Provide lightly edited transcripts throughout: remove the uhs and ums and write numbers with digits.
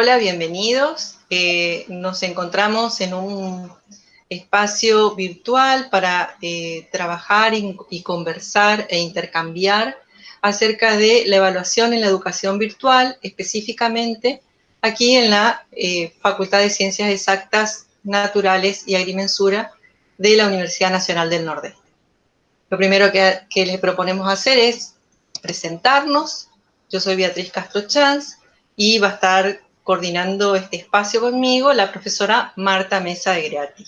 Hola, bienvenidos. Nos encontramos en un espacio virtual para trabajar y conversar e intercambiar acerca de la evaluación en la educación virtual, específicamente aquí en la Facultad de Ciencias Exactas, Naturales y Agrimensura de la Universidad Nacional del Nordeste. Lo primero que les proponemos hacer es presentarnos. Yo soy Beatriz Castro Chanz y va a estar coordinando este espacio conmigo la profesora Marta Mesa de Greati.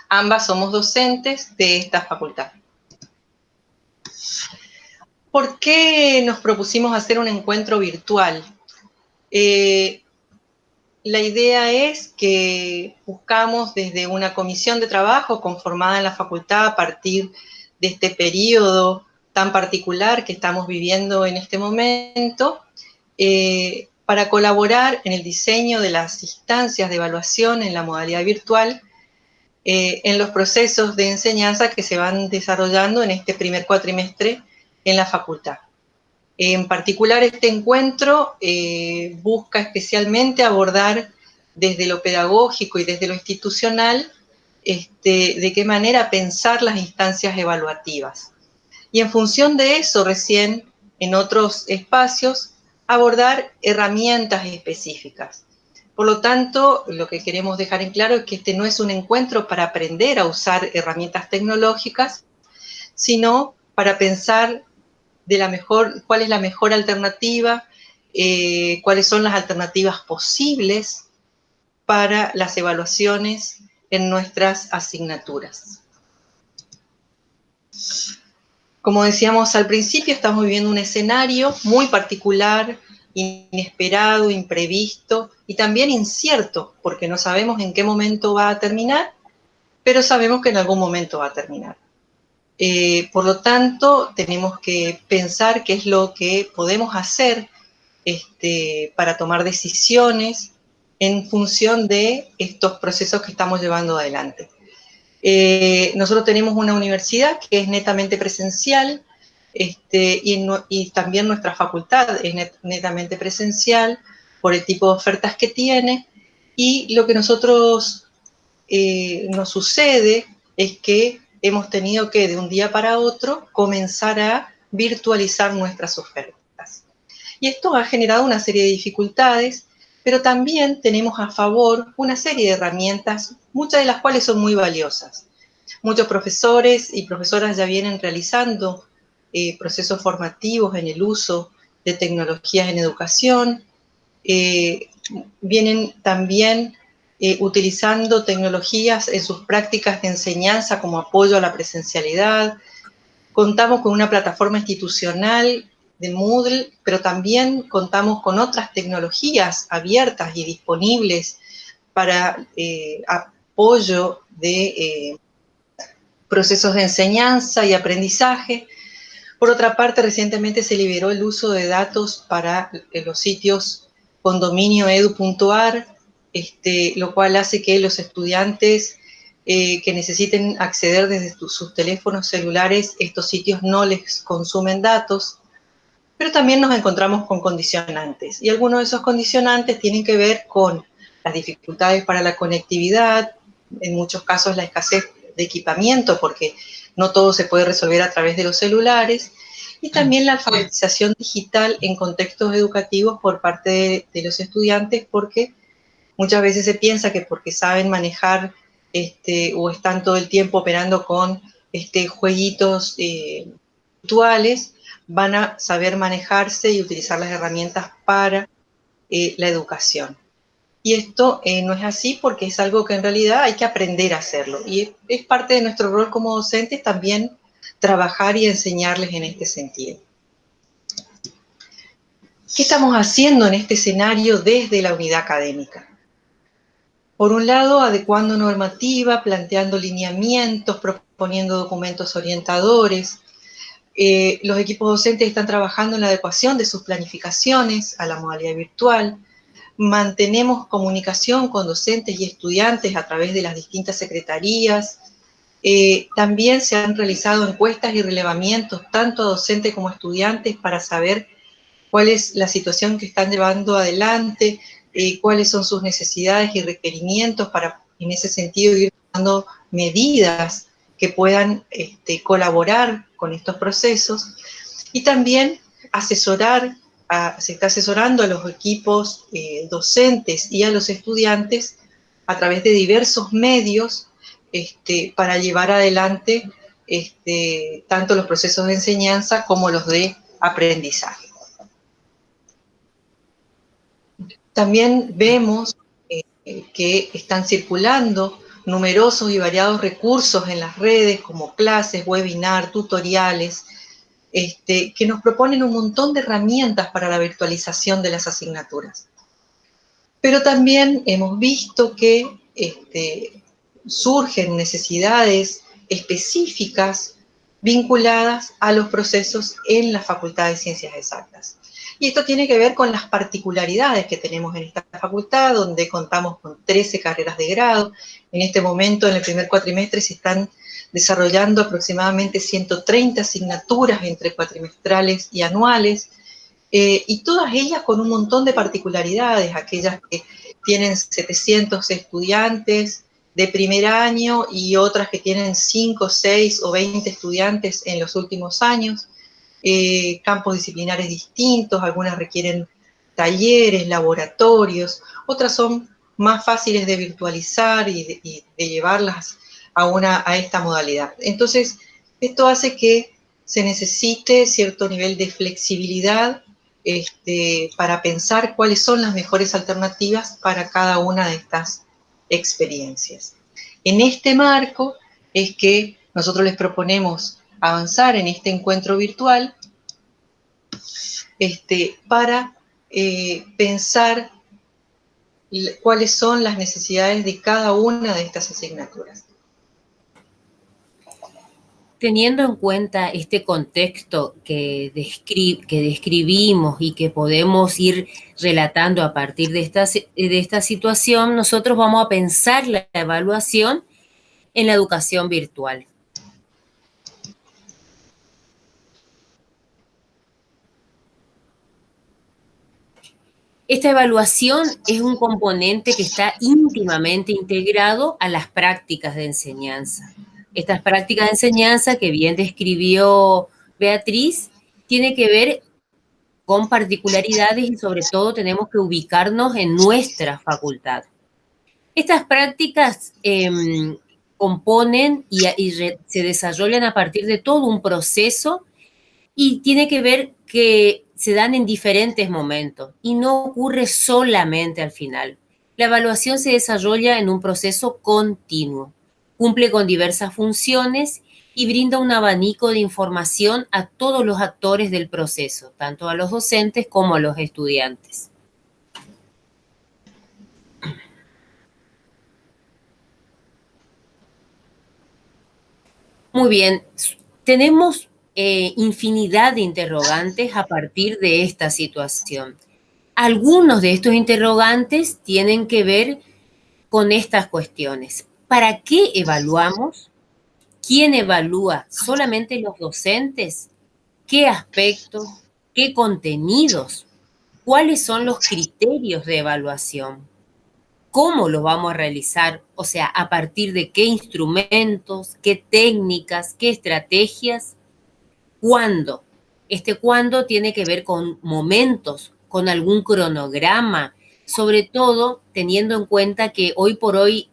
Ambas somos docentes de esta facultad. ¿Por qué nos propusimos hacer un encuentro virtual? La idea es que buscamos desde una comisión de trabajo conformada en la facultad a partir de este periodo tan particular que estamos viviendo en este momento, para colaborar en el diseño de las instancias de evaluación en la modalidad virtual, en los procesos de enseñanza que se van desarrollando en este primer cuatrimestre en la facultad. En particular, este encuentro busca especialmente abordar desde lo pedagógico y desde lo institucional de qué manera pensar las instancias evaluativas. Y en función de eso, recién en otros espacios, abordar herramientas específicas. Por lo tanto, lo que queremos dejar en claro es que este no es un encuentro para aprender a usar herramientas tecnológicas, sino para pensar cuál es la mejor alternativa, cuáles son las alternativas posibles para las evaluaciones en nuestras asignaturas. Como decíamos al principio, estamos viviendo un escenario muy particular, inesperado, imprevisto y también incierto, porque no sabemos en qué momento va a terminar, pero sabemos que en algún momento va a terminar. Por lo tanto, tenemos que pensar qué es lo que podemos hacer para tomar decisiones en función de estos procesos que estamos llevando adelante. Nosotros tenemos una universidad que es netamente presencial, y también nuestra facultad es netamente presencial por el tipo de ofertas que tiene, y lo que nosotros nos sucede es que hemos tenido que de un día para otro comenzar a virtualizar nuestras ofertas. Y esto ha generado una serie de dificultades, pero también tenemos a favor una serie de herramientas, muchas de las cuales son muy valiosas. Muchos profesores y profesoras ya vienen realizando procesos formativos en el uso de tecnologías en educación, vienen también utilizando tecnologías en sus prácticas de enseñanza como apoyo a la presencialidad. Contamos con una plataforma institucional de Moodle, pero también contamos con otras tecnologías abiertas y disponibles para apoyo de procesos de enseñanza y aprendizaje. Por otra parte, recientemente se liberó el uso de datos para los sitios condominioedu.ar, lo cual hace que los estudiantes que necesiten acceder desde sus teléfonos celulares, estos sitios no les consumen datos, pero también nos encontramos con condicionantes. Y algunos de esos condicionantes tienen que ver con las dificultades para la conectividad, en muchos casos la escasez de equipamiento, porque no todo se puede resolver a través de los celulares, y también la alfabetización digital en contextos educativos por parte de los estudiantes, porque muchas veces se piensa que porque saben manejar o están todo el tiempo operando con jueguitos virtuales, van a saber manejarse y utilizar las herramientas para la educación. Y esto no es así porque es algo que en realidad hay que aprender a hacerlo. Y es parte de nuestro rol como docentes también trabajar y enseñarles en este sentido. ¿Qué estamos haciendo en este escenario desde la unidad académica? Por un lado, adecuando normativa, planteando lineamientos, proponiendo documentos orientadores. Los equipos docentes están trabajando en la adecuación de sus planificaciones a la modalidad virtual. Mantenemos comunicación con docentes y estudiantes a través de las distintas secretarías. También se han realizado encuestas y relevamientos tanto a docentes como a estudiantes para saber cuál es la situación que están llevando adelante, cuáles son sus necesidades y requerimientos para, en ese sentido, ir tomando medidas que puedan colaborar con estos procesos, y también se está asesorando a los equipos docentes y a los estudiantes a través de diversos medios para llevar adelante tanto los procesos de enseñanza como los de aprendizaje. También vemos que están circulando numerosos y variados recursos en las redes, como clases, webinar, tutoriales, que nos proponen un montón de herramientas para la virtualización de las asignaturas. Pero también hemos visto que surgen necesidades específicas vinculadas a los procesos en la Facultad de Ciencias Exactas. Y esto tiene que ver con las particularidades que tenemos en esta facultad, donde contamos con 13 carreras de grado. En este momento, en el primer cuatrimestre, se están desarrollando aproximadamente 130 asignaturas entre cuatrimestrales y anuales, y todas ellas con un montón de particularidades, aquellas que tienen 700 estudiantes de primer año y otras que tienen 5, 6 o 20 estudiantes en los últimos años, campos disciplinares distintos, algunas requieren talleres, laboratorios, otras son más fáciles de virtualizar y de llevarlas a esta modalidad. Entonces, esto hace que se necesite cierto nivel de flexibilidad para pensar cuáles son las mejores alternativas para cada una de estas experiencias. En este marco es que nosotros les proponemos avanzar en este encuentro virtual para pensar cuáles son las necesidades de cada una de estas asignaturas. Teniendo en cuenta este contexto que describimos y que podemos ir relatando a partir de esta situación, nosotros vamos a pensar la evaluación en la educación virtual. Esta evaluación es un componente que está íntimamente integrado a las prácticas de enseñanza. Estas prácticas de enseñanza que bien describió Beatriz, tiene que ver con particularidades y sobre todo tenemos que ubicarnos en nuestra facultad. Estas prácticas componen y se desarrollan a partir de todo un proceso y tiene que ver que se dan en diferentes momentos y no ocurre solamente al final. La evaluación se desarrolla en un proceso continuo, cumple con diversas funciones y brinda un abanico de información a todos los actores del proceso, tanto a los docentes como a los estudiantes. Muy bien, tenemos infinidad de interrogantes a partir de esta situación. Algunos de estos interrogantes tienen que ver con estas cuestiones. ¿Para qué evaluamos? ¿Quién evalúa? ¿Solamente los docentes? ¿Qué aspectos? ¿Qué contenidos? ¿Cuáles son los criterios de evaluación? ¿Cómo lo vamos a realizar? O sea, ¿a partir de qué instrumentos, qué técnicas, qué estrategias? ¿Cuándo? Este cuándo tiene que ver con momentos, con algún cronograma, sobre todo teniendo en cuenta que hoy por hoy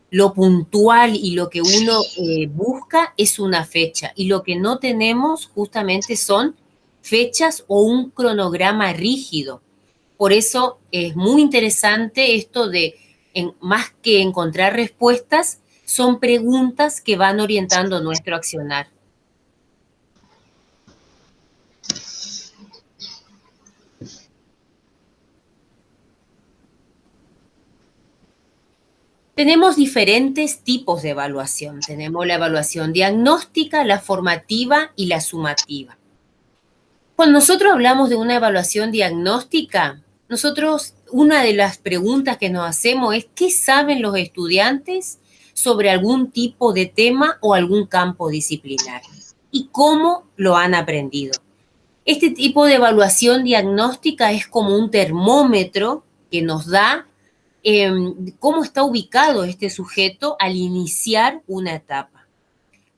lo puntual y lo que uno busca es una fecha y lo que no tenemos justamente son fechas o un cronograma rígido. Por eso es muy interesante esto de, más que encontrar respuestas, son preguntas que van orientando nuestro accionar. Tenemos diferentes tipos de evaluación. Tenemos la evaluación diagnóstica, la formativa y la sumativa. Cuando nosotros hablamos de una evaluación diagnóstica, una de las preguntas que nos hacemos es ¿qué saben los estudiantes sobre algún tipo de tema o algún campo disciplinar? ¿Y cómo lo han aprendido? Este tipo de evaluación diagnóstica es como un termómetro que nos da cómo está ubicado este sujeto al iniciar una etapa.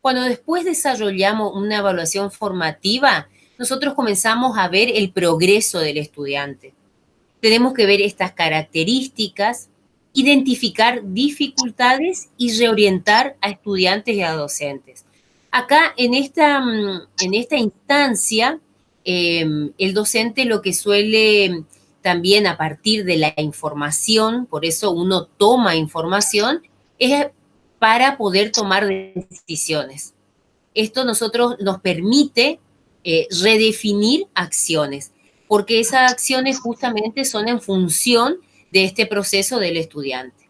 Cuando después desarrollamos una evaluación formativa, nosotros comenzamos a ver el progreso del estudiante. Tenemos que ver estas características, identificar dificultades y reorientar a estudiantes y a docentes. Acá, en esta instancia, el docente lo que suele también a partir de la información, por eso uno toma información, es para poder tomar decisiones. Esto nos permite redefinir acciones, porque esas acciones justamente son en función de este proceso del estudiante.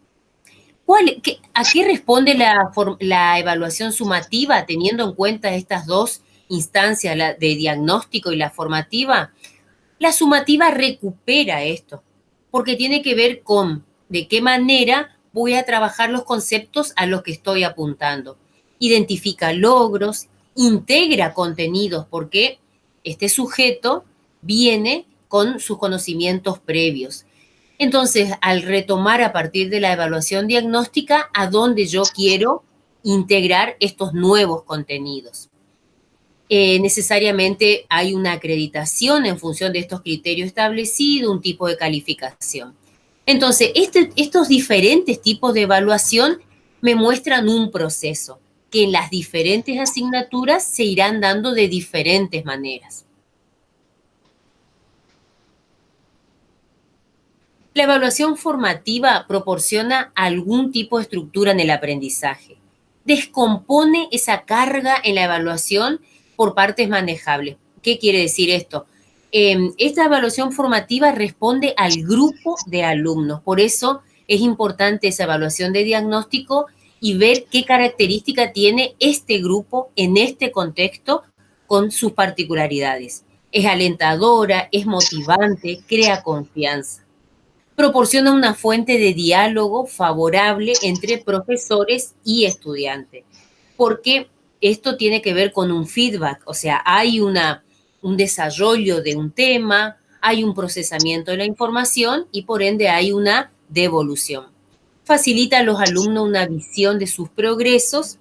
¿A qué responde la evaluación sumativa teniendo en cuenta estas dos instancias, la de diagnóstico y la formativa? La sumativa recupera esto, porque tiene que ver con de qué manera voy a trabajar los conceptos a los que estoy apuntando. Identifica logros, integra contenidos, porque este sujeto viene con sus conocimientos previos. Entonces, al retomar a partir de la evaluación diagnóstica, a dónde yo quiero integrar estos nuevos contenidos. Necesariamente hay una acreditación en función de estos criterios establecidos, un tipo de calificación. Entonces, estos diferentes tipos de evaluación me muestran un proceso que en las diferentes asignaturas se irán dando de diferentes maneras. La evaluación formativa proporciona algún tipo de estructura en el aprendizaje. Descompone esa carga en la evaluación por partes manejables. ¿Qué quiere decir esto? Esta evaluación formativa responde al grupo de alumnos. Por eso es importante esa evaluación de diagnóstico y ver qué característica tiene este grupo en este contexto con sus particularidades. Es alentadora, es motivante, crea confianza. Proporciona una fuente de diálogo favorable entre profesores y estudiantes, porque esto tiene que ver con un feedback, o sea, hay un desarrollo de un tema, hay un procesamiento de la información y por ende hay una devolución. Facilita a los alumnos una visión de sus progresos,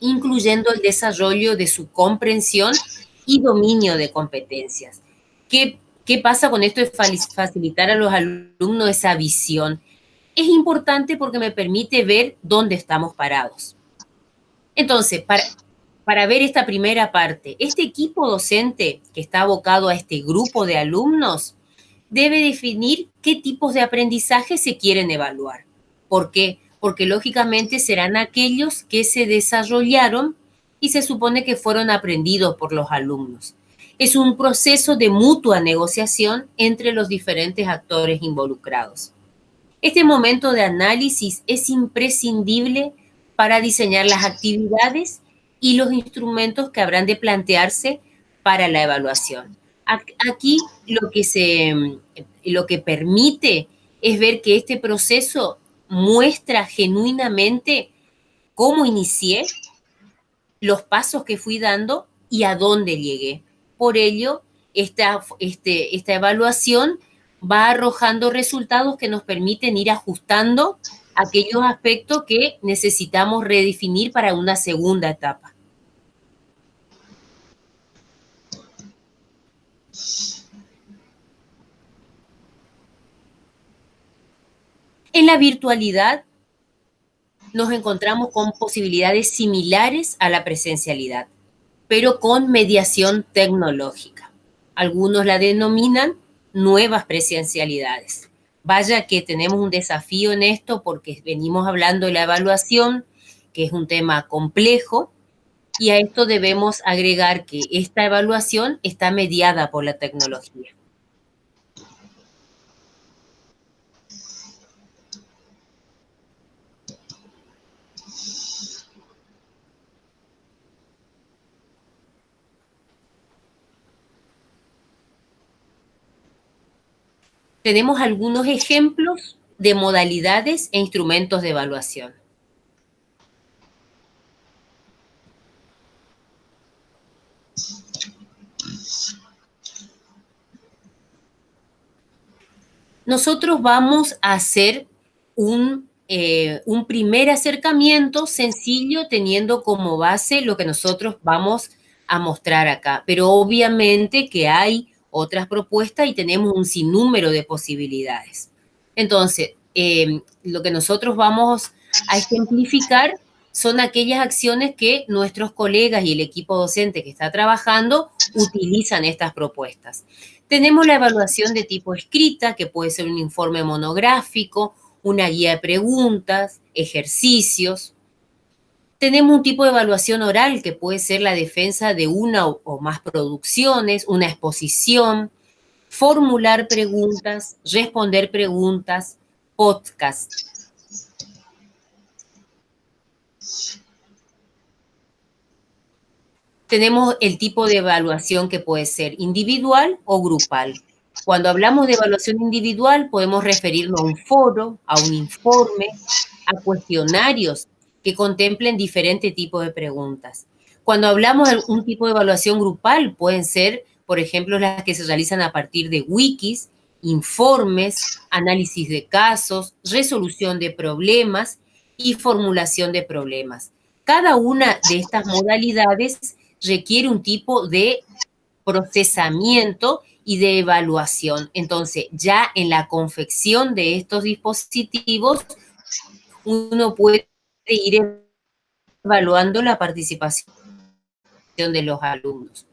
incluyendo el desarrollo de su comprensión y dominio de competencias. ¿Qué pasa con esto de facilitar a los alumnos esa visión? Es importante porque me permite ver dónde estamos parados. Entonces, para ver esta primera parte, este equipo docente que está abocado a este grupo de alumnos debe definir qué tipos de aprendizaje se quieren evaluar. ¿Por qué? Porque lógicamente serán aquellos que se desarrollaron y se supone que fueron aprendidos por los alumnos. Es un proceso de mutua negociación entre los diferentes actores involucrados. Este momento de análisis es imprescindible para diseñar las actividades y los instrumentos que habrán de plantearse para la evaluación. Aquí lo que permite es ver que este proceso muestra genuinamente cómo inicié, los pasos que fui dando y a dónde llegué. Por ello, esta evaluación va arrojando resultados que nos permiten ir ajustando aquellos aspectos que necesitamos redefinir para una segunda etapa. En la virtualidad nos encontramos con posibilidades similares a la presencialidad, pero con mediación tecnológica. Algunos la denominan nuevas presencialidades. Vaya que tenemos un desafío en esto porque venimos hablando de la evaluación, que es un tema complejo, y a esto debemos agregar que esta evaluación está mediada por la tecnología. Tenemos algunos ejemplos de modalidades e instrumentos de evaluación. nosotros vamos a hacer un primer acercamiento sencillo teniendo como base lo que nosotros vamos a mostrar acá. Pero obviamente que hay otras propuestas y tenemos un sinnúmero de posibilidades. Entonces, lo que nosotros vamos a ejemplificar son aquellas acciones que nuestros colegas y el equipo docente que está trabajando utilizan estas propuestas. Tenemos la evaluación de tipo escrita, que puede ser un informe monográfico, una guía de preguntas, ejercicios. Tenemos un tipo de evaluación oral, que puede ser la defensa de una o más producciones, una exposición, formular preguntas, responder preguntas, podcast. Tenemos el tipo de evaluación que puede ser individual o grupal. Cuando hablamos de evaluación individual, podemos referirnos a un foro, a un informe, a cuestionarios que contemplen diferentes tipos de preguntas. Cuando hablamos de un tipo de evaluación grupal, pueden ser, por ejemplo, las que se realizan a partir de wikis, informes, análisis de casos, resolución de problemas y formulación de problemas. Cada una de estas modalidades requiere un tipo de procesamiento y de evaluación. Entonces, ya en la confección de estos dispositivos, uno puede ir evaluando la participación de los alumnos.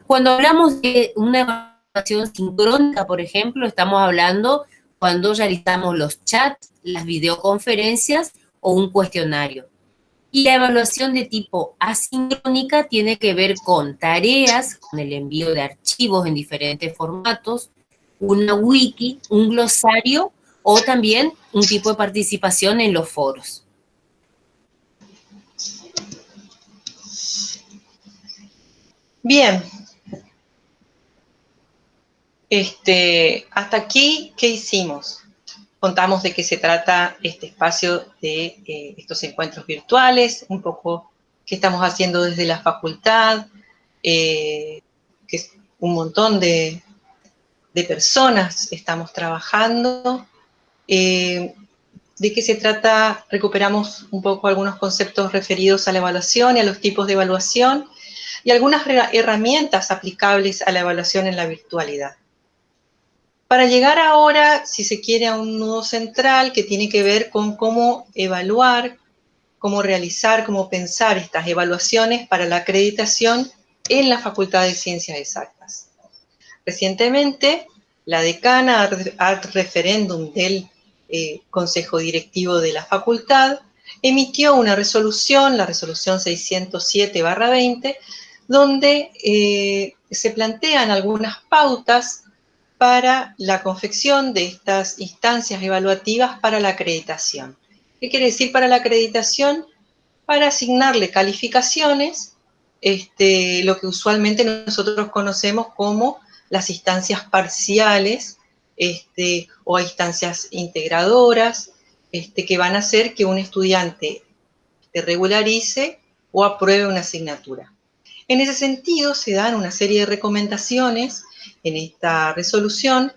Cuando hablamos de una evaluación sincrónica, por ejemplo, estamos hablando cuando realizamos los chats, las videoconferencias o un cuestionario. Y la evaluación de tipo asincrónica tiene que ver con tareas, con el envío de archivos en diferentes formatos, una wiki, un glosario o también un tipo de participación en los foros. Bien. Hasta aquí, ¿qué hicimos? Contamos de qué se trata este espacio de estos encuentros virtuales, un poco qué estamos haciendo desde la facultad, que es un montón de personas estamos trabajando, de qué se trata, recuperamos un poco algunos conceptos referidos a la evaluación y a los tipos de evaluación y algunas herramientas aplicables a la evaluación en la virtualidad. Para llegar ahora, si se quiere, a un nudo central que tiene que ver con cómo evaluar, cómo realizar, cómo pensar estas evaluaciones para la acreditación en la Facultad de Ciencias Exactas. Recientemente, la decana ad referéndum del Consejo Directivo de la Facultad emitió una resolución, la resolución 607/20, donde se plantean algunas pautas para la confección de estas instancias evaluativas para la acreditación. ¿Qué quiere decir para la acreditación? Para asignarle calificaciones, lo que usualmente nosotros conocemos como las instancias parciales, o a instancias integradoras, que van a hacer que un estudiante regularice o apruebe una asignatura. En ese sentido, se dan una serie de recomendaciones en esta resolución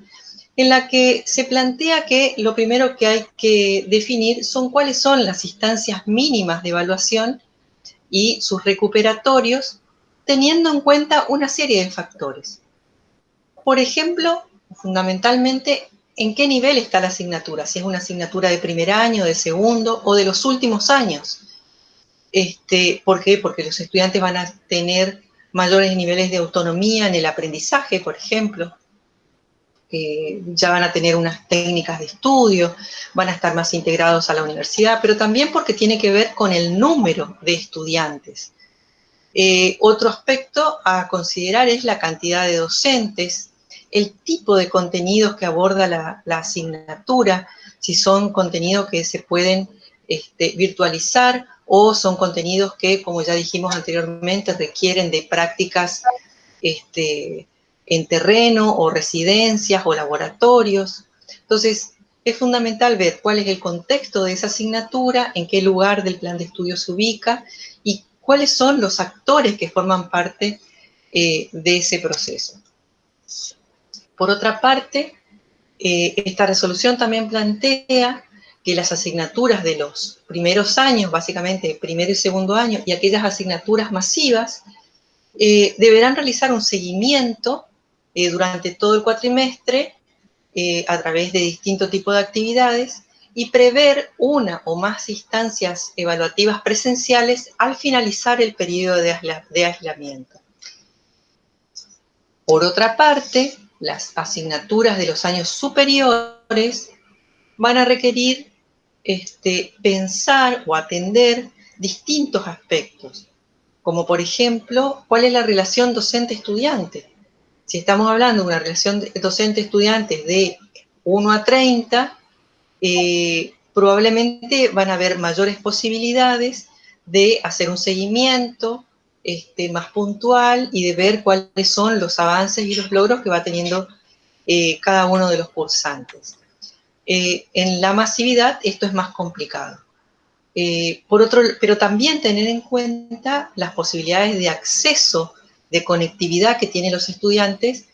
en la que se plantea que lo primero que hay que definir son cuáles son las instancias mínimas de evaluación y sus recuperatorios, teniendo en cuenta una serie de factores. Por ejemplo, fundamentalmente, ¿en qué nivel está la asignatura? Si es una asignatura de primer año, de segundo o de los últimos años. ¿Por qué? Porque los estudiantes van a tener mayores niveles de autonomía en el aprendizaje, por ejemplo. Ya van a tener unas técnicas de estudio, van a estar más integrados a la universidad, pero también porque tiene que ver con el número de estudiantes. Otro aspecto a considerar es la cantidad de docentes, el tipo de contenidos que aborda la asignatura, si son contenidos que se pueden virtualizar o son contenidos que, como ya dijimos anteriormente, requieren de prácticas en terreno o residencias o laboratorios. Entonces, es fundamental ver cuál es el contexto de esa asignatura, en qué lugar del plan de estudio se ubica y cuáles son los actores que forman parte de ese proceso. Por otra parte, Esta resolución también plantea que las asignaturas de los primeros años, básicamente primero y segundo año, y aquellas asignaturas masivas, deberán realizar un seguimiento durante todo el cuatrimestre a través de distintos tipos de actividades y prever una o más instancias evaluativas presenciales al finalizar el periodo de aislamiento. Por otra parte, las asignaturas de los años superiores van a requerir pensar o atender distintos aspectos, como por ejemplo, ¿cuál es la relación docente-estudiante? Si estamos hablando de una relación docente-estudiante de 1 a 30, probablemente van a haber mayores posibilidades de hacer un seguimiento más puntual y de ver cuáles son los avances y los logros que va teniendo cada uno de los cursantes. En la masividad esto es más complicado. Pero también tener en cuenta las posibilidades de acceso, de conectividad que tienen los estudiantes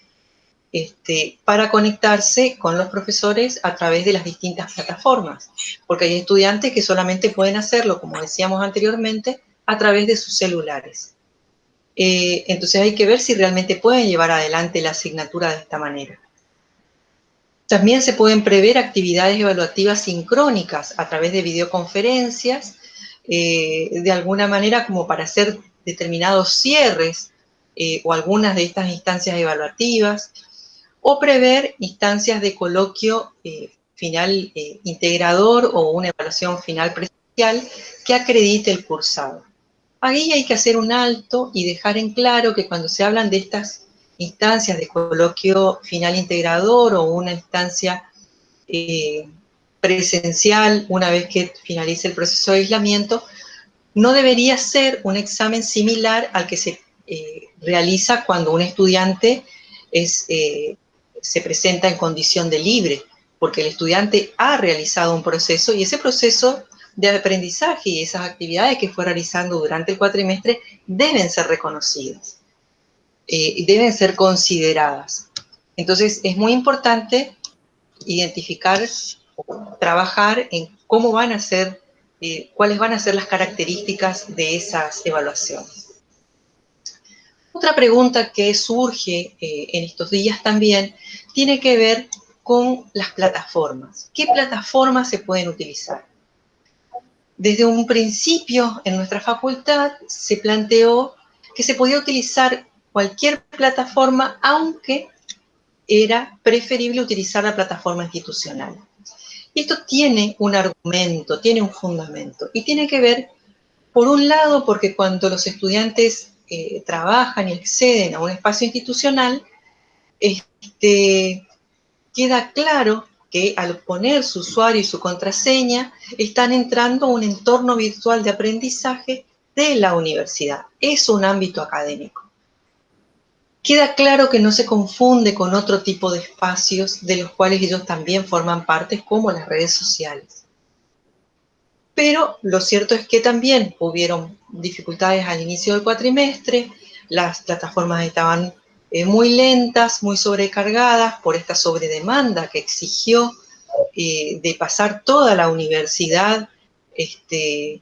para conectarse con los profesores a través de las distintas plataformas, porque hay estudiantes que solamente pueden hacerlo, como decíamos anteriormente, a través de sus celulares. Entonces hay que ver si realmente pueden llevar adelante la asignatura de esta manera. También se pueden prever actividades evaluativas sincrónicas a través de videoconferencias, de alguna manera como para hacer determinados cierres o algunas de estas instancias evaluativas, o prever instancias de coloquio final integrador o una evaluación final presencial que acredite el cursado. Ahí hay que hacer un alto y dejar en claro que cuando se hablan de estas instancias de coloquio final integrador o una instancia presencial una vez que finalice el proceso de aislamiento, no debería ser un examen similar al que se realiza cuando un estudiante se presenta en condición de libre, porque el estudiante ha realizado un proceso y ese proceso de aprendizaje y esas actividades que fue realizando durante el cuatrimestre deben ser reconocidas y deben ser consideradas. Entonces, es muy importante identificar o trabajar en cómo van a ser, cuáles van a ser las características de esas evaluaciones. Otra pregunta que surge en estos días también tiene que ver con las plataformas. ¿Qué plataformas se pueden utilizar? Desde un principio en nuestra facultad se planteó que se podía utilizar cualquier plataforma, aunque era preferible utilizar la plataforma institucional. Y esto tiene un argumento, tiene un fundamento, y tiene que ver, por un lado, porque cuando los estudiantes trabajan y acceden a un espacio institucional, queda claro que al poner su usuario y su contraseña, están entrando a un entorno virtual de aprendizaje de la universidad. Es un ámbito académico. Queda claro que no se confunde con otro tipo de espacios de los cuales ellos también forman parte, como las redes sociales. Pero lo cierto es que también hubieron dificultades al inicio del cuatrimestre, las plataformas estaban muy lentas, muy sobrecargadas por esta sobredemanda que exigió de pasar toda la universidad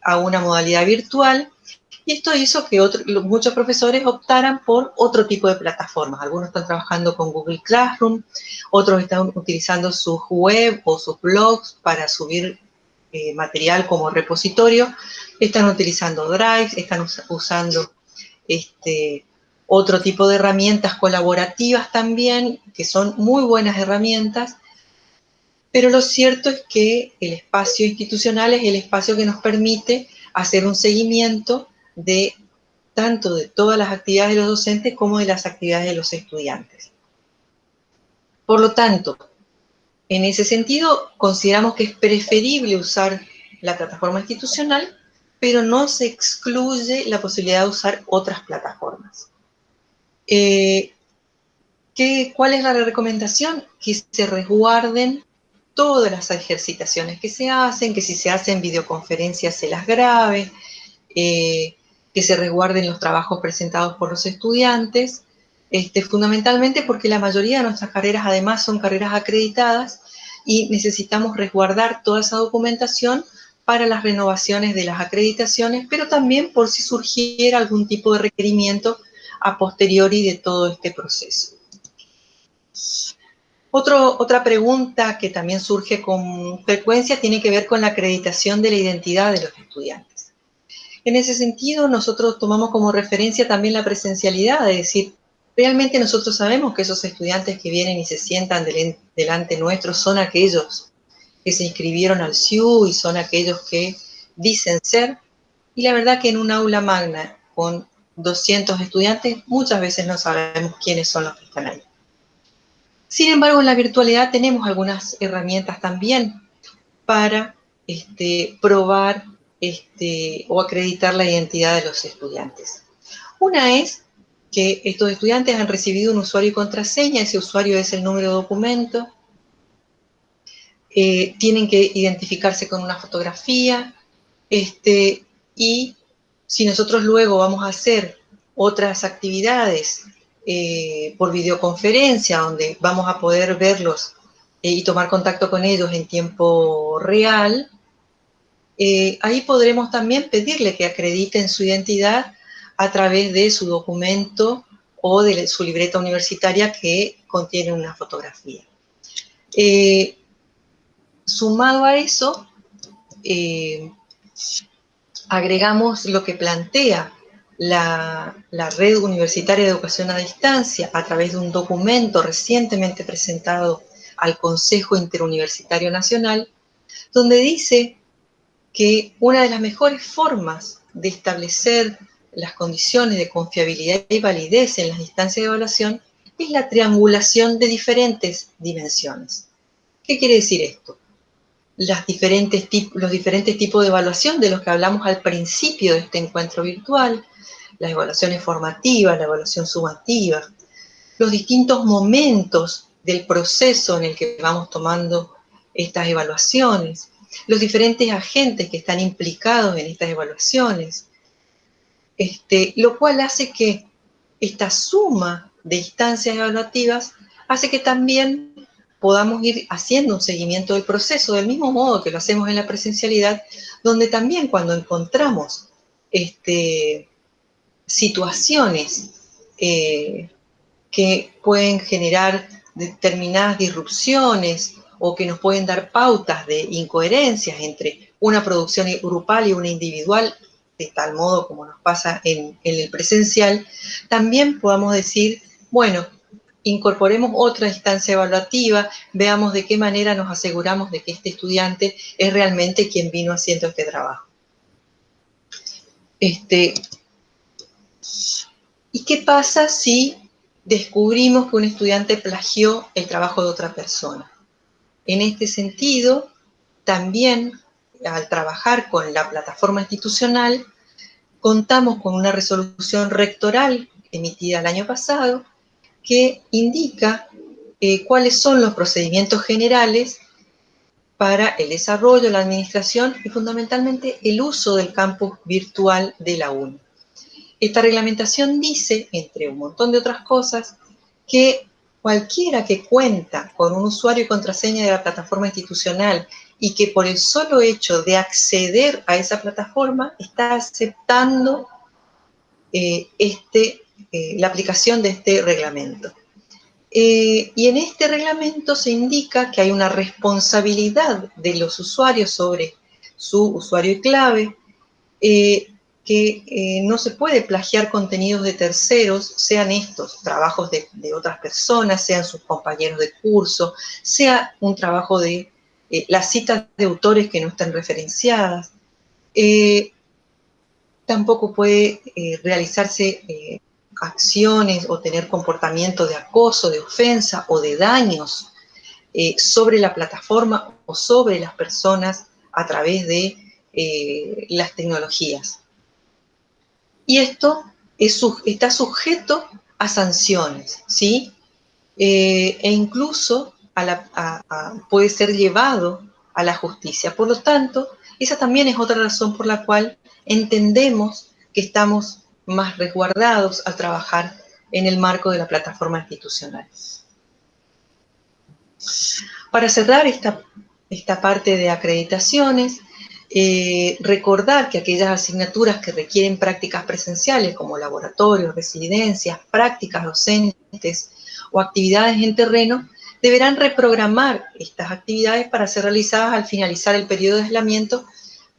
a una modalidad virtual, y esto hizo que muchos profesores optaran por otro tipo de plataformas. Algunos están trabajando con Google Classroom, otros están utilizando sus web o sus blogs para subir material como repositorio, están utilizando Drive, están usando otro tipo de herramientas colaborativas también, que son muy buenas herramientas, pero lo cierto es que el espacio institucional es el espacio que nos permite hacer un seguimiento de tanto de todas las actividades de los docentes como de las actividades de los estudiantes. Por lo tanto, en ese sentido, consideramos que es preferible usar la plataforma institucional, pero no se excluye la posibilidad de usar otras plataformas. ¿Cuál es la recomendación? Que se resguarden todas las ejercitaciones que se hacen, que si se hacen videoconferencias se las grabe, que se resguarden los trabajos presentados por los estudiantes, fundamentalmente porque la mayoría de nuestras carreras además son carreras acreditadas y necesitamos resguardar toda esa documentación para las renovaciones de las acreditaciones, pero también por si surgiera algún tipo de requerimiento a posteriori de todo este proceso. Otra pregunta que también surge con frecuencia tiene que ver con la acreditación de la identidad de los estudiantes. En ese sentido, nosotros tomamos como referencia también la presencialidad, es decir, realmente nosotros sabemos que esos estudiantes que vienen y se sientan delante nuestro son aquellos que se inscribieron al SIU y son aquellos que dicen ser, y la verdad que en un aula magna con 200 estudiantes muchas veces no sabemos quiénes son los que están ahí. Sin embargo, en la virtualidad tenemos algunas herramientas también para probar o acreditar la identidad de los estudiantes. Una es que estos estudiantes han recibido un usuario y contraseña, ese usuario es el número de documento, tienen que identificarse con una fotografía, y si nosotros luego vamos a hacer otras actividades por videoconferencia, donde vamos a poder verlos y tomar contacto con ellos en tiempo real, ahí podremos también pedirle que acrediten su identidad a través de su documento o de su libreta universitaria que contiene una fotografía. Sumado a eso, agregamos lo que plantea la Red Universitaria de Educación a Distancia a través de un documento recientemente presentado al Consejo Interuniversitario Nacional, donde dice que una de las mejores formas de establecer las condiciones de confiabilidad y validez en las instancias de evaluación es la triangulación de diferentes dimensiones. ¿Qué quiere decir esto? Los diferentes tipos de evaluación de los que hablamos al principio de este encuentro virtual, las evaluaciones formativas, la evaluación sumativa, los distintos momentos del proceso en el que vamos tomando estas evaluaciones, los diferentes agentes que están implicados en estas evaluaciones, lo cual hace que esta suma de instancias evaluativas hace que también podamos ir haciendo un seguimiento del proceso, del mismo modo que lo hacemos en la presencialidad, donde también cuando encontramos situaciones que pueden generar determinadas disrupciones o que nos pueden dar pautas de incoherencias entre una producción grupal y una individual, de tal modo como nos pasa en el presencial, también podamos decir, bueno, incorporemos otra instancia evaluativa, veamos de qué manera nos aseguramos de que este estudiante es realmente quien vino haciendo este trabajo. ¿Y qué pasa si descubrimos que un estudiante plagió el trabajo de otra persona? En este sentido, también al trabajar con la plataforma institucional, contamos con una resolución rectoral emitida el año pasado que indica cuáles son los procedimientos generales para el desarrollo, la administración y fundamentalmente el uso del campus virtual de la UNI. Esta reglamentación dice, entre un montón de otras cosas, que cualquiera que cuenta con un usuario y contraseña de la plataforma institucional y que por el solo hecho de acceder a esa plataforma está aceptando la aplicación de este reglamento. Y en este reglamento se indica que hay una responsabilidad de los usuarios sobre su usuario y clave, que no se puede plagiar contenidos de terceros, sean estos trabajos de otras personas, sean sus compañeros de curso, sea un trabajo de las citas de autores que no están referenciadas. Tampoco puede realizarse acciones o tener comportamiento de acoso, de ofensa o de daños sobre la plataforma o sobre las personas a través de las tecnologías. Y esto está sujeto a sanciones, ¿sí? E incluso puede ser llevado a la justicia. Por lo tanto, esa también es otra razón por la cual entendemos que estamos más resguardados al trabajar en el marco de la plataforma institucional. Para cerrar esta parte de acreditaciones, recordar que aquellas asignaturas que requieren prácticas presenciales como laboratorios, residencias, prácticas docentes o actividades en terreno, deberán reprogramar estas actividades para ser realizadas al finalizar el periodo de aislamiento,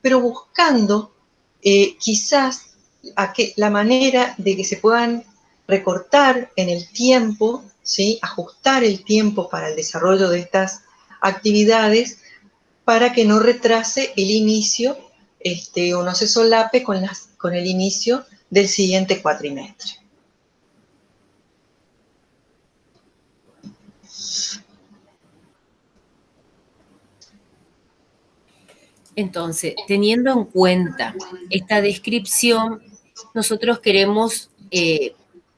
pero buscando quizás la manera de que se puedan recortar en el tiempo, ¿sí? Ajustar el tiempo para el desarrollo de estas actividades para que no retrase el inicio o no se solape con el inicio del siguiente cuatrimestre. Entonces, teniendo en cuenta esta descripción, nosotros queremos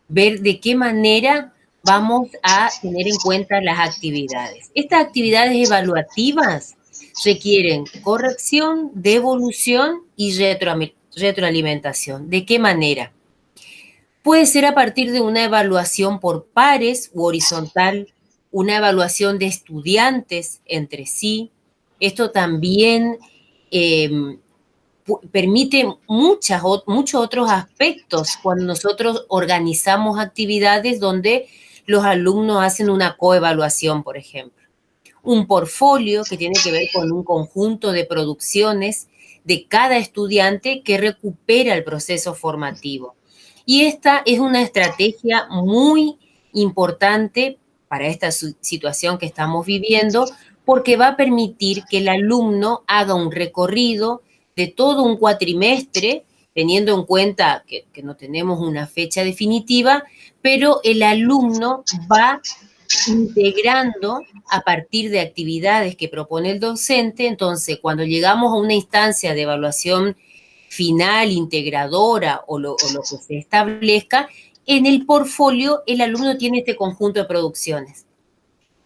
ver de qué manera vamos a tener en cuenta las actividades. Estas actividades evaluativas requieren corrección, devolución y retroalimentación. ¿De qué manera? Puede ser a partir de una evaluación por pares u horizontal, una evaluación de estudiantes entre sí. Esto también permite muchos otros aspectos cuando nosotros organizamos actividades donde los alumnos hacen una coevaluación, por ejemplo. Un portfolio que tiene que ver con un conjunto de producciones de cada estudiante que recupera el proceso formativo. Y esta es una estrategia muy importante para esta situación que estamos viviendo, porque va a permitir que el alumno haga un recorrido de todo un cuatrimestre, teniendo en cuenta que no tenemos una fecha definitiva, pero el alumno va integrando a partir de actividades que propone el docente. Entonces, cuando llegamos a una instancia de evaluación final, integradora o lo que se establezca, en el portfolio el alumno tiene este conjunto de producciones.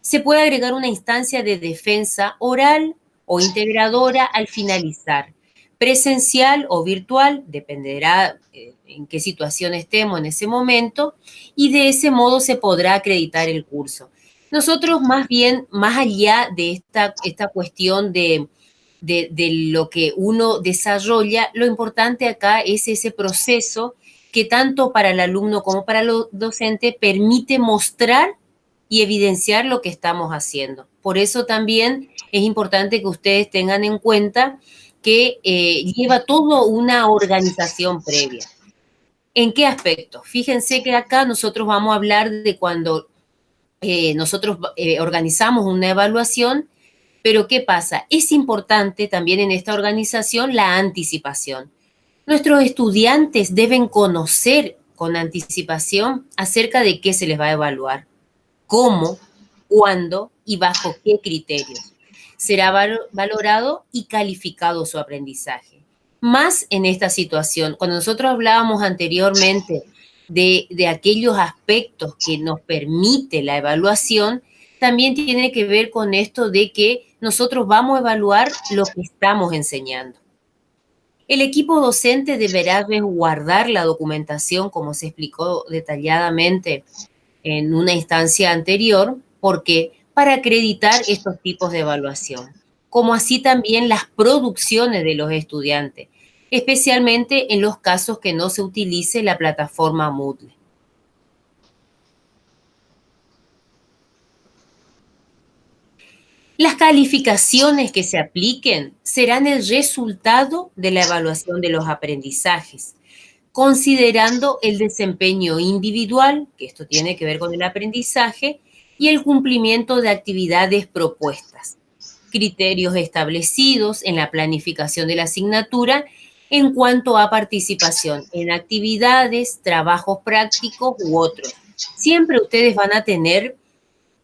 Se puede agregar una instancia de defensa oral o integradora al finalizar. Presencial o virtual, dependerá en qué situación estemos en ese momento, y de ese modo se podrá acreditar el curso. Nosotros más bien, más allá de esta cuestión de lo que uno desarrolla, lo importante acá es ese proceso que tanto para el alumno como para el docente permite mostrar y evidenciar lo que estamos haciendo. Por eso también es importante que ustedes tengan en cuenta que lleva toda una organización previa. ¿En qué aspecto? Fíjense que acá nosotros vamos a hablar de cuando nosotros organizamos una evaluación, pero ¿qué pasa? Es importante también en esta organización la anticipación. Nuestros estudiantes deben conocer con anticipación acerca de qué se les va a evaluar, cómo, cuándo y bajo qué criterios será valorado y calificado su aprendizaje. Más en esta situación, cuando nosotros hablábamos anteriormente de aquellos aspectos que nos permite la evaluación, también tiene que ver con esto de que nosotros vamos a evaluar lo que estamos enseñando. El equipo docente deberá resguardar la documentación, como se explicó detalladamente en una instancia anterior, porque para acreditar estos tipos de evaluación, como así también las producciones de los estudiantes, especialmente en los casos que no se utilice la plataforma Moodle. Las calificaciones que se apliquen serán el resultado de la evaluación de los aprendizajes, considerando el desempeño individual, que esto tiene que ver con el aprendizaje, y el cumplimiento de actividades propuestas, criterios establecidos en la planificación de la asignatura en cuanto a participación en actividades, trabajos prácticos u otros. Siempre ustedes van a tener,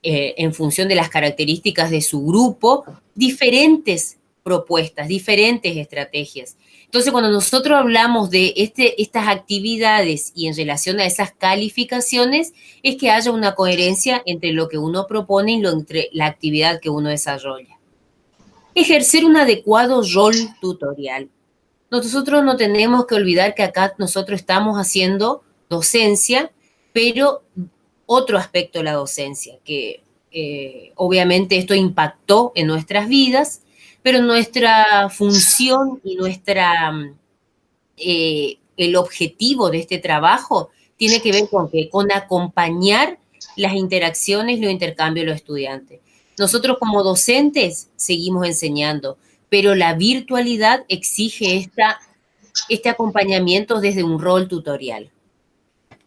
en función de las características de su grupo, diferentes propuestas, diferentes estrategias. Entonces, cuando nosotros hablamos de estas actividades y en relación a esas calificaciones, es que haya una coherencia entre lo que uno propone y entre la actividad que uno desarrolla. Ejercer un adecuado rol tutorial. Nosotros no tenemos que olvidar que acá nosotros estamos haciendo docencia, pero otro aspecto de la docencia, que obviamente esto impactó en nuestras vidas, pero nuestra función y el objetivo de este trabajo tiene que ver con qué, con acompañar las interacciones y los intercambios de los estudiantes. Nosotros como docentes seguimos enseñando, pero la virtualidad exige este acompañamiento desde un rol tutorial.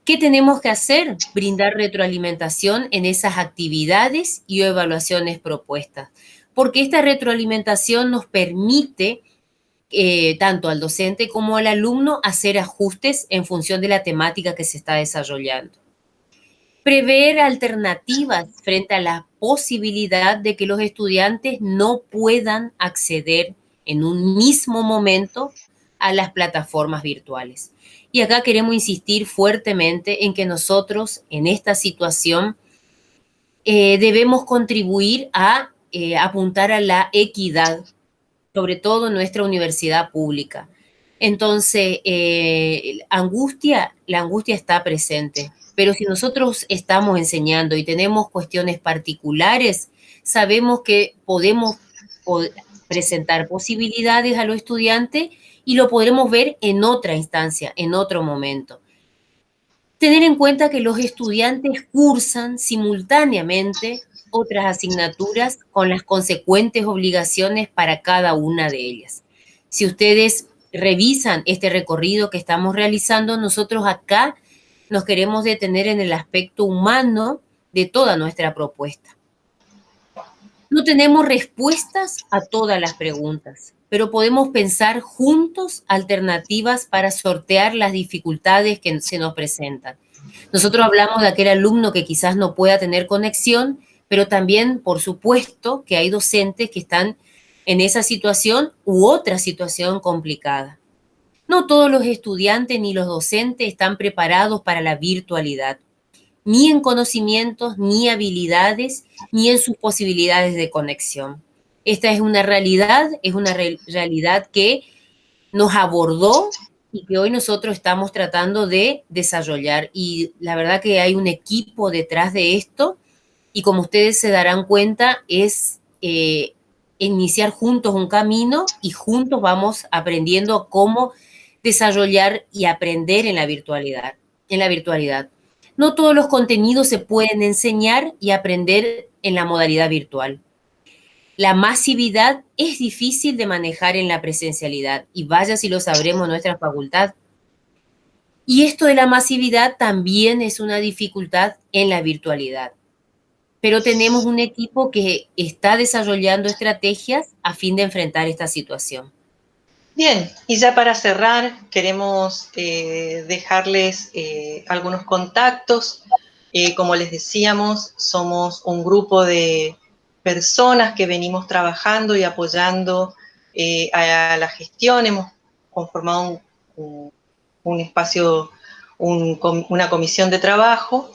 ¿Qué tenemos que hacer? Brindar retroalimentación en esas actividades y evaluaciones propuestas, porque esta retroalimentación nos permite tanto al docente como al alumno hacer ajustes en función de la temática que se está desarrollando. Prever alternativas frente a la posibilidad de que los estudiantes no puedan acceder en un mismo momento a las plataformas virtuales. Y acá queremos insistir fuertemente en que nosotros en esta situación debemos contribuir a apuntar a la equidad, sobre todo en nuestra universidad pública. Entonces, la angustia está presente, pero si nosotros estamos enseñando y tenemos cuestiones particulares, sabemos que podemos presentar posibilidades a los estudiantes y lo podremos ver en otra instancia, en otro momento. Tener en cuenta que los estudiantes cursan simultáneamente otras asignaturas con las consecuentes obligaciones para cada una de ellas. Si ustedes revisan este recorrido que estamos realizando, nosotros acá nos queremos detener en el aspecto humano de toda nuestra propuesta. No tenemos respuestas a todas las preguntas, pero podemos pensar juntos alternativas para sortear las dificultades que se nos presentan. Nosotros hablamos de aquel alumno que quizás no pueda tener conexión, pero también, por supuesto, que hay docentes que están en esa situación u otra situación complicada. No todos los estudiantes ni los docentes están preparados para la virtualidad, ni en conocimientos, ni habilidades, ni en sus posibilidades de conexión. Esta es una realidad que nos abordó y que hoy nosotros estamos tratando de desarrollar. Y la verdad que hay un equipo detrás de esto y como ustedes se darán cuenta es iniciar juntos un camino y juntos vamos aprendiendo cómo desarrollar y aprender en la virtualidad. No todos los contenidos se pueden enseñar y aprender en la modalidad virtual. La masividad es difícil de manejar en la presencialidad y vaya si lo sabremos en nuestra facultad. Y esto de la masividad también es una dificultad en la virtualidad. Pero tenemos un equipo que está desarrollando estrategias a fin de enfrentar esta situación. Bien, y ya para cerrar, queremos dejarles algunos contactos. Como les decíamos, somos un grupo de personas que venimos trabajando y apoyando a la gestión. Hemos conformado un espacio, una comisión de trabajo.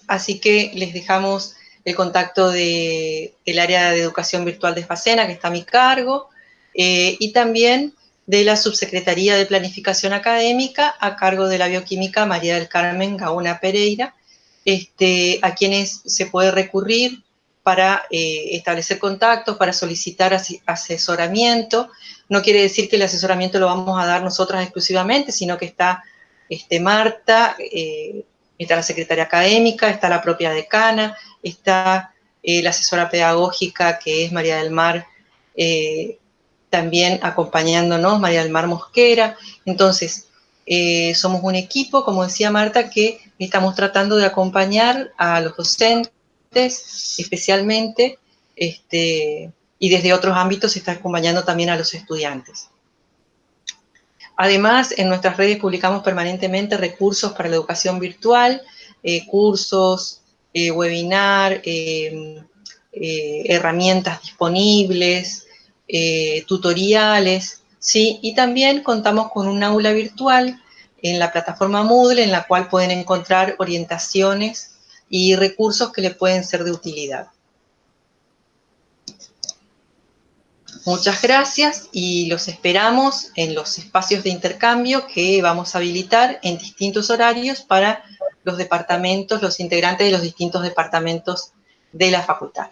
Así que les dejamos el contacto del área de educación virtual de FACENA, que está a mi cargo, y también de la Subsecretaría de Planificación Académica a cargo de la bioquímica María del Carmen Gaona Pereira, a quienes se puede recurrir para establecer contactos, para solicitar asesoramiento. No quiere decir que el asesoramiento lo vamos a dar nosotras exclusivamente, sino que está Marta, está la secretaria académica, está la propia decana, está la asesora pedagógica que es María del Mar, también acompañándonos, María del Mar Mosquera. Entonces, somos un equipo, como decía Marta, que estamos tratando de acompañar a los docentes, especialmente, y desde otros ámbitos se está acompañando también a los estudiantes. Además, en nuestras redes publicamos permanentemente recursos para la educación virtual, cursos, webinar, herramientas disponibles, tutoriales, ¿sí? Y también contamos con un aula virtual en la plataforma Moodle, en la cual pueden encontrar orientaciones y recursos que les pueden ser de utilidad. Muchas gracias y los esperamos en los espacios de intercambio que vamos a habilitar en distintos horarios para los departamentos, los integrantes de los distintos departamentos de la facultad.